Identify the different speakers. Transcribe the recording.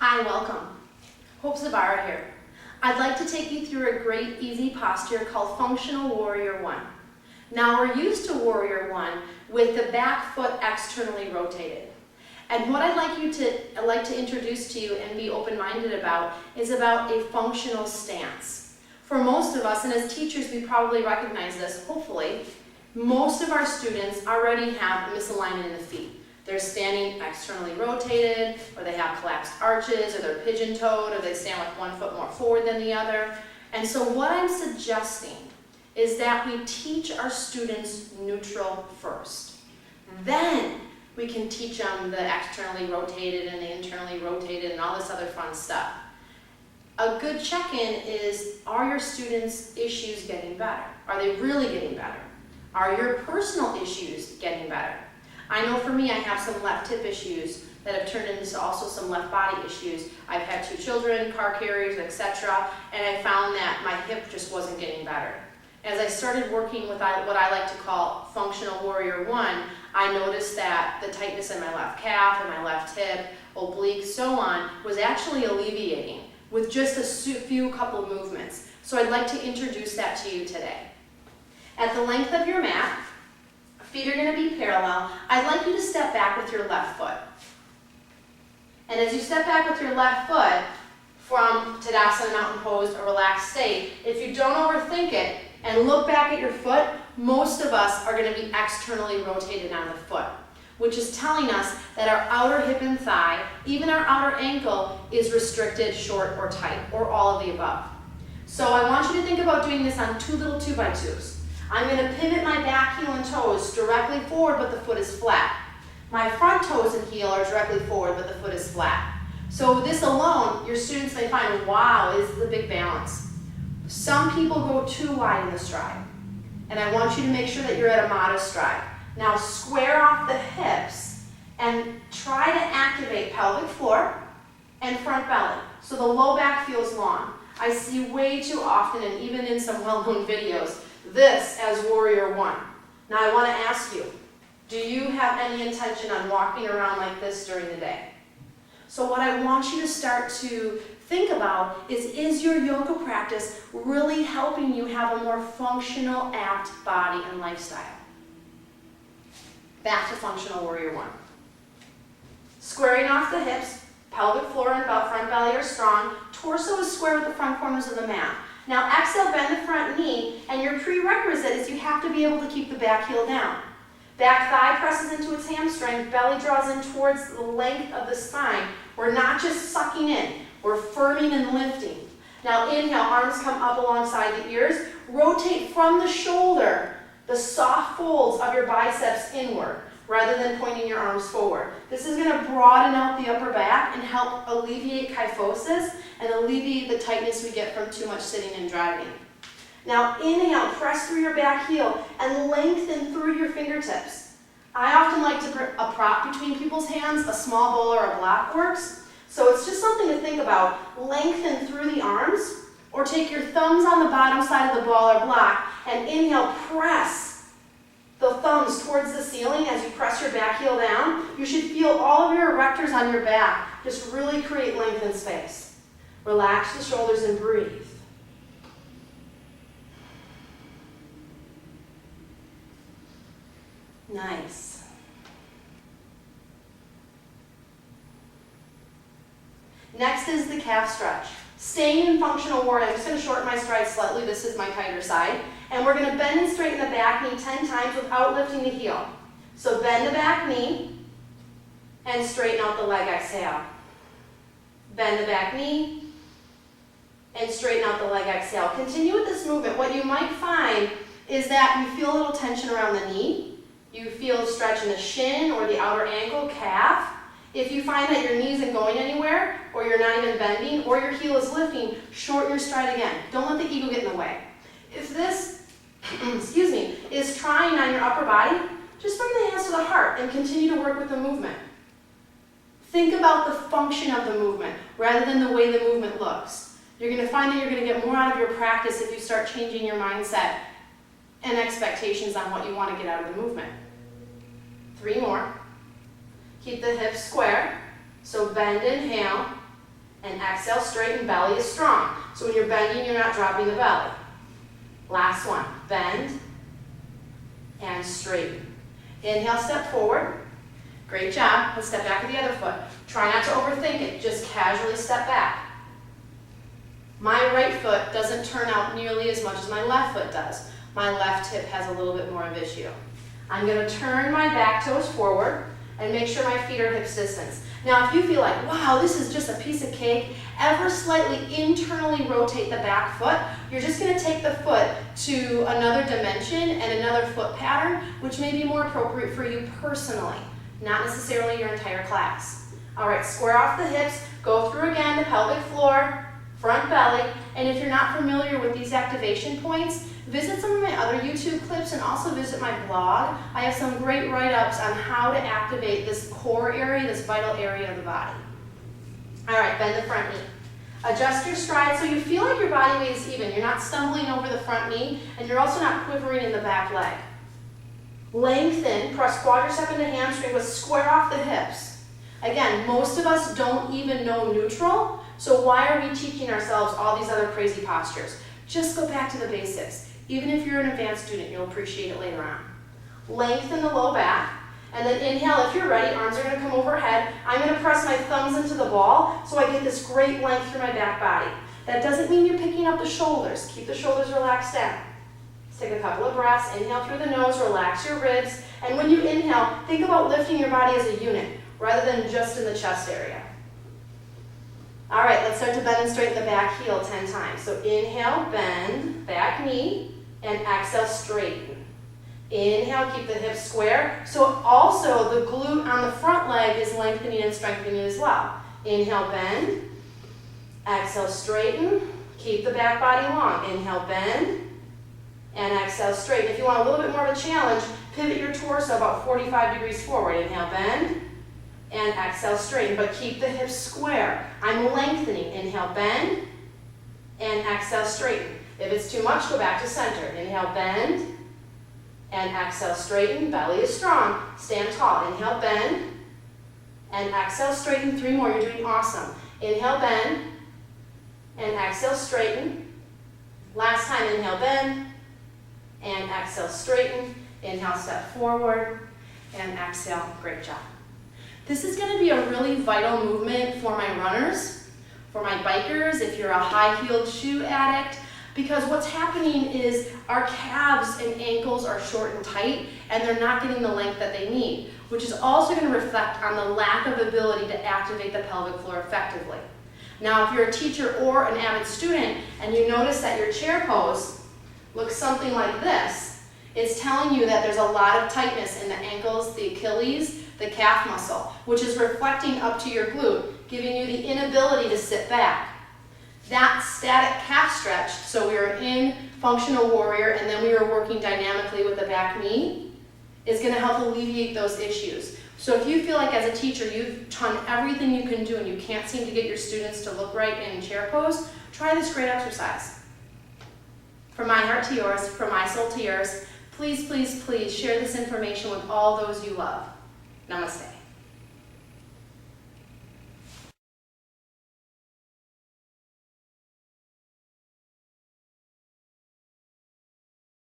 Speaker 1: Hi, welcome. Hope Zvara here. I'd like to take you through a great easy posture called Functional Warrior 1. Now we're used to Warrior 1 with the back foot externally rotated. And what I'd like to introduce to you and be open-minded about is about a functional stance. For most of us, and as teachers we probably recognize this, hopefully, most of our students already have misalignment in the feet. They're standing externally rotated, or they have collapsed arches, or they're pigeon-toed, or they stand with one foot more forward than the other. And so what I'm suggesting is that we teach our students neutral first. Then we can teach them the externally rotated and the internally rotated and all this other fun stuff. A good check-in is, are your students' issues getting better? Are they really getting better? Are your personal issues getting better? I know for me, I have some left hip issues that have turned into also some left body issues. I've had 2 children, car carriers, etc., and I found that my hip just wasn't getting better. As I started working with what I like to call Functional Warrior 1, I noticed that the tightness in my left calf and my left hip, oblique, so on, was actually alleviating with just a couple of movements. So I'd like to introduce that to you today. At the length of your mat, feet are going to be parallel. I'd like you to step back with your left foot. And as you step back with your left foot from Tadasana Mountain Pose, a relaxed state, if you don't overthink it and look back at your foot, most of us are going to be externally rotated on the foot, which is telling us that our outer hip and thigh, even our outer ankle, is restricted, short, or tight, or all of the above. So I want you to think about doing this on 2 little 2x2s. I'm going to pivot my back heel and toes directly forward, but the foot is flat. My front toes and heel are directly forward, but the foot is flat. So this alone, your students may find, wow, this is a big balance. Some people go too wide in the stride, and I want you to make sure that you're at a modest stride. Now square off the hips and try to activate pelvic floor and front belly, so the low back feels long. I see way too often, and even in some well-known videos, this as Warrior 1. Now I want to ask you, do you have any intention on walking around like this during the day? So what I want you to start to think about is your yoga practice really helping you have a more functional, apt body and lifestyle? Back to Functional Warrior 1. Squaring off the hips, pelvic floor and front belly are strong, torso is square with the front corners of the mat. Now exhale, bend the front knee, and your prerequisite is you have to be able to keep the back heel down. Back thigh presses into its hamstring, belly draws in towards the length of the spine. We're not just sucking in, we're firming and lifting. Now inhale, arms come up alongside the ears, rotate from the shoulder, the soft folds of your biceps inward, rather than pointing your arms forward. This is going to broaden out the upper back and help alleviate kyphosis and alleviate the tightness we get from too much sitting and driving. Now inhale, press through your back heel and lengthen through your fingertips. I often like to put a prop between people's hands, a small bowl or a block works. So it's just something to think about. Lengthen through the arms, or take your thumbs on the bottom side of the ball or block and inhale, press the thumbs towards the ceiling as you press your back heel down. You should feel all of your erectors on your back. Just really create length and space. Relax the shoulders and breathe. Nice. Next is the calf stretch. Staying in Functional Warrior, I'm just going to shorten my stride slightly. This is my tighter side. And we're going to bend and straighten the back knee 10 times without lifting the heel. So bend the back knee and straighten out the leg, exhale. Bend the back knee and straighten out the leg, exhale. Continue with this movement. What you might find is that you feel a little tension around the knee. You feel a stretch in the shin or the outer ankle, calf. If you find that your knee isn't going anywhere, or you're not even bending, or your heel is lifting, shorten your stride again. Don't let the ego get in the way. If this, is trying on your upper body, just bring the hands to the heart and continue to work with the movement. Think about the function of the movement rather than the way the movement looks. You're going to find that you're going to get more out of your practice if you start changing your mindset and expectations on what you want to get out of the movement. 3 more. Keep the hips square. So bend, inhale, And exhale, straighten, belly is strong. So when you're bending, you're not dropping the belly. Last one, bend and straighten. Inhale, step forward. Great job. Let's step back with the other foot. Try not to overthink it, just casually step back. My right foot doesn't turn out nearly as much as my left foot does. My left hip has a little bit more of issue. I'm going to turn my back toes forward and make sure my feet are hips distance. Now, if you feel like, wow, this is just a piece of cake, ever slightly internally rotate the back foot. You're just going to take the foot to another dimension and another foot pattern, which may be more appropriate for you personally, not necessarily your entire class. All right, square off the hips, go through again the pelvic floor, front belly, and if you're not familiar with these activation points, visit some of my other YouTube clips and also visit my blog. I have some great write-ups on how to activate this core area, this vital area of the body. All right, bend the front knee. Adjust your stride so you feel like your body weight is even. You're not stumbling over the front knee, and you're also not quivering in the back leg. Lengthen, press quadricep into hamstring, but square off the hips. Again, most of us don't even know neutral, so why are we teaching ourselves all these other crazy postures? Just go back to the basics. Even if you're an advanced student, you'll appreciate it later on. Lengthen the low back, and then inhale. If you're ready, arms are going to come overhead. I'm going to press my thumbs into the ball so I get this great length through my back body. That doesn't mean you're picking up the shoulders. Keep the shoulders relaxed down. Let's take a couple of breaths. Inhale through the nose, relax your ribs, and when you inhale, think about lifting your body as a unit rather than just in the chest area. All right, let's start to bend and straighten the back heel 10 times. So inhale, bend, back knee, and exhale, straighten. Inhale, keep the hips square. So also the glute on the front leg is lengthening and strengthening as well. Inhale, bend. Exhale, straighten. Keep the back body long. Inhale, bend. And exhale, straighten. If you want a little bit more of a challenge, pivot your torso about 45 degrees forward. Inhale, bend. And exhale, straighten, but keep the hips square. I'm lengthening. Inhale, bend, and exhale, straighten. If it's too much, go back to center. Inhale, bend, and exhale, straighten. Belly is strong. Stand tall. Inhale, bend, and exhale, straighten. 3 more. You're doing awesome. Inhale, bend, and exhale, straighten. Last time, inhale, bend, and exhale, straighten. Inhale, step forward, and exhale. Great job. This is going to be a really vital movement for my runners, for my bikers, if you're a high-heeled shoe addict, because what's happening is our calves and ankles are short and tight, and they're not getting the length that they need, which is also going to reflect on the lack of ability to activate the pelvic floor effectively. Now, if you're a teacher or an avid student, and you notice that your chair pose looks something like this, it's telling you that there's a lot of tightness in the ankles, the Achilles, the calf muscle, which is reflecting up to your glute, giving you the inability to sit back. That static calf stretch, so we are in functional warrior and then we are working dynamically with the back knee, is going to help alleviate those issues. So if you feel like as a teacher you've done everything you can do and you can't seem to get your students to look right in chair pose, try this great exercise. From my heart to yours, from my soul to yours, please, please, please share this information with all those you love. Namaste.